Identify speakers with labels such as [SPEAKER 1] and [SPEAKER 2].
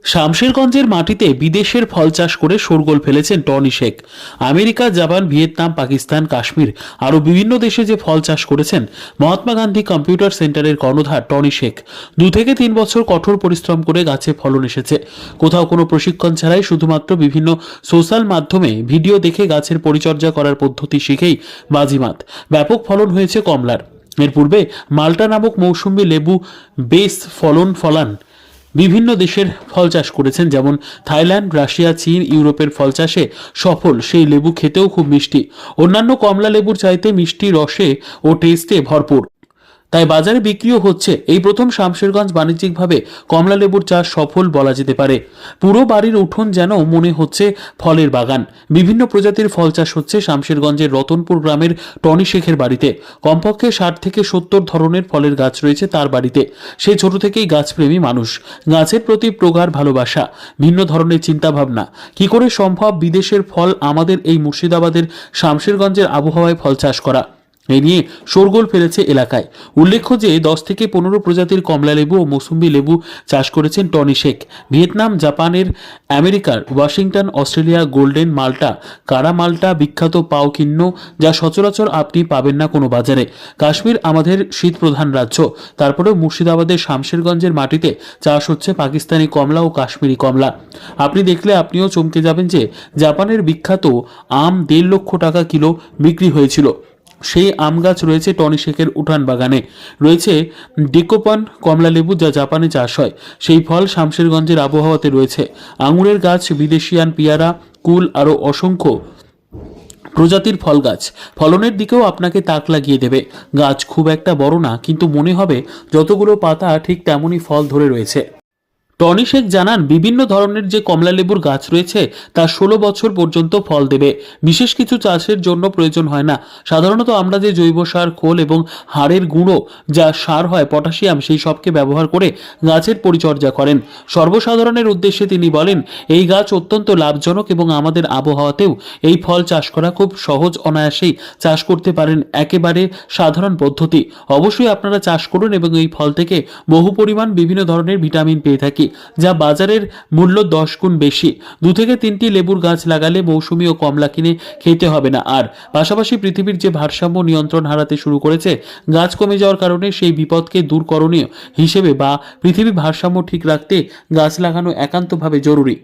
[SPEAKER 1] শামশেরগঞ্জের মাটিতে বিদেশের ফল চাষ করে শোরগোল ফেলেছেন Tony Sheikh. America, Japan, Vietnam, Pakistan, Kashmir আরও বিভিন্ন দেশে যে ফল চাষ করেছেন মহাত্মা গান্ধী কম্পিউটার সেন্টারের কর্ণধার টনি শেখ। 2 থেকে 3 বছর কঠোর পরিশ্রম করে গাছে ফলন এসেছে। কোথাও কোনো প্রশিক্ষণ ছাড়াই শুধুমাত্র বিভিন্ন সোশ্যাল মাধ্যমে ভিডিও দেখে গাছের পরিচর্যা করার পদ্ধতি শিখেই বাজিমাত। ব্যাপক ফলন হয়েছে কমলার। এর পূর্বে মাল্টা নামক মৌসুমী লেবু বেশ ফলান বিভিন্ন দেশের ফল চাষ করেছেন, যেমন থাইল্যান্ড, রাশিয়া, চীন। ইউরোপের ফল চাষে সফল সেই লেবু খেতেও খুব মিষ্টি, অন্যান্য কমলা লেবুর চাইতে মিষ্টি, রসে ও টেস্টে ভরপুর, তাই বাজারে বিক্রিও হচ্ছে। এই প্রথম শামশেরগঞ্জ বাণিজ্যিকভাবে কমলা লেবুর চাষ সফল বলা যেতে পারে। পুরো বাড়ির উঠোন যেন মনে হচ্ছে ফলের বাগান। বিভিন্ন প্রজাতির ফল চাষ হচ্ছে শামশেরগঞ্জের রতনপুর গ্রামের টনি শেখের বাড়িতে। কমপক্ষে 60 থেকে 70 ধরনের ফলের গাছ রয়েছে তার বাড়িতে। সেই ছোট থেকেই গাছপ্রেমী মানুষ, গাছের প্রতি প্রগাঢ় ভালোবাসা, ভিন্ন ধরনের চিন্তাভাবনা। কি করে সম্ভব বিদেশের ফল আমাদের এই মুর্শিদাবাদের শামশেরগঞ্জের আবহাওয়ায় ফল চাষ করা? এ নিয়ে শোরগোল ফেলেছে এলাকায়। উল্লেখ্য যে 10 থেকে 15 প্রজাতির কমলা লেবু ও মৌসুম্বি লেবু চাষ করেছেন টনি শেখ। ভিয়েতনাম, জাপানের, আমেরিকার ওয়াশিংটন, অস্ট্রেলিয়া গোল্ডেন মাল্টা, কারা মাল্টা, বিখ্যাত পাওকিন্ন, যা সচরাচর আপনি পাবেন না কোনো বাজারে। কাশ্মীর আমাদের শীত প্রধান রাজ্য, তারপরেও মুর্শিদাবাদের শামশেরগঞ্জের মাটিতে চাষ হচ্ছে পাকিস্তানি কমলা ও কাশ্মীরি কমলা। আপনি দেখলে আপনিও চমকে যাবেন যে জাপানের বিখ্যাত আম 1.5 লক্ষ টাকা কিলো বিক্রি হয়েছিল। সেই আম গাছ রয়েছে টনি শেখের উঠান বাগানে। রয়েছে ডেকোপন কমলা লেবু, যা জাপানে চাষ হয়। সেই ফল শামশেরগঞ্জের আবহাওয়াতে রয়েছে। আঙুরের গাছ, বিদেশিয়ান পেয়ারা, কুল, আরও অসংখ্য প্রজাতির ফল গাছ। ফলনের দিকেও আপনাকে তাক লাগিয়ে দেবে। গাছ খুব একটা বড় না, কিন্তু মনে হবে যতগুলো পাতা ঠিক তেমনই ফল ধরে রয়েছে। টনি শেখ জানান, বিভিন্ন ধরনের যে কমলা লেবুর গাছ রয়েছে তা 16 বছর পর্যন্ত ফল দেবে। বিশেষ কিছু চাষের জন্য প্রয়োজন হয় না। সাধারণত আমরা যে জৈব সার, খোল এবং হাড়ের গুঁড়ো, যা সার হয় পটাশিয়াম, সেই সবকে ব্যবহার করে গাছের পরিচর্যা করেন। সর্বসাধারণের উদ্দেশ্যে তিনি বলেন, এই গাছ অত্যন্ত লাভজনক এবং আমাদের আবহাওয়াতেও এই ফল চাষ করা খুব সহজ, অনায়াসেই চাষ করতে পারেন। একেবারে সাধারণ পদ্ধতি। অবশ্যই আপনারা চাষ করুন এবং এই ফল থেকে বহু পরিমাণ বিভিন্ন ধরনের ভিটামিন পেয়ে থাকি, যা বাজারের মূল্য 10 গুণ বেশি। 2 থেকে 3টি লেবুর গাছ লাগালে মৌসুমী ও কমলা কিনে খেতে হবে না। আর পাশাপাশি পৃথিবীর যে ভারসাম্য নিয়ন্ত্রণ হারাতে শুরু করেছে গাছ কমে যাওয়ার কারণে, সেই বিপদকে দূর করণীয় হিসেবে বা পৃথিবীর ভারসাম্য ঠিক রাখতে গাছ লাগানো একান্তভাবে জরুরি।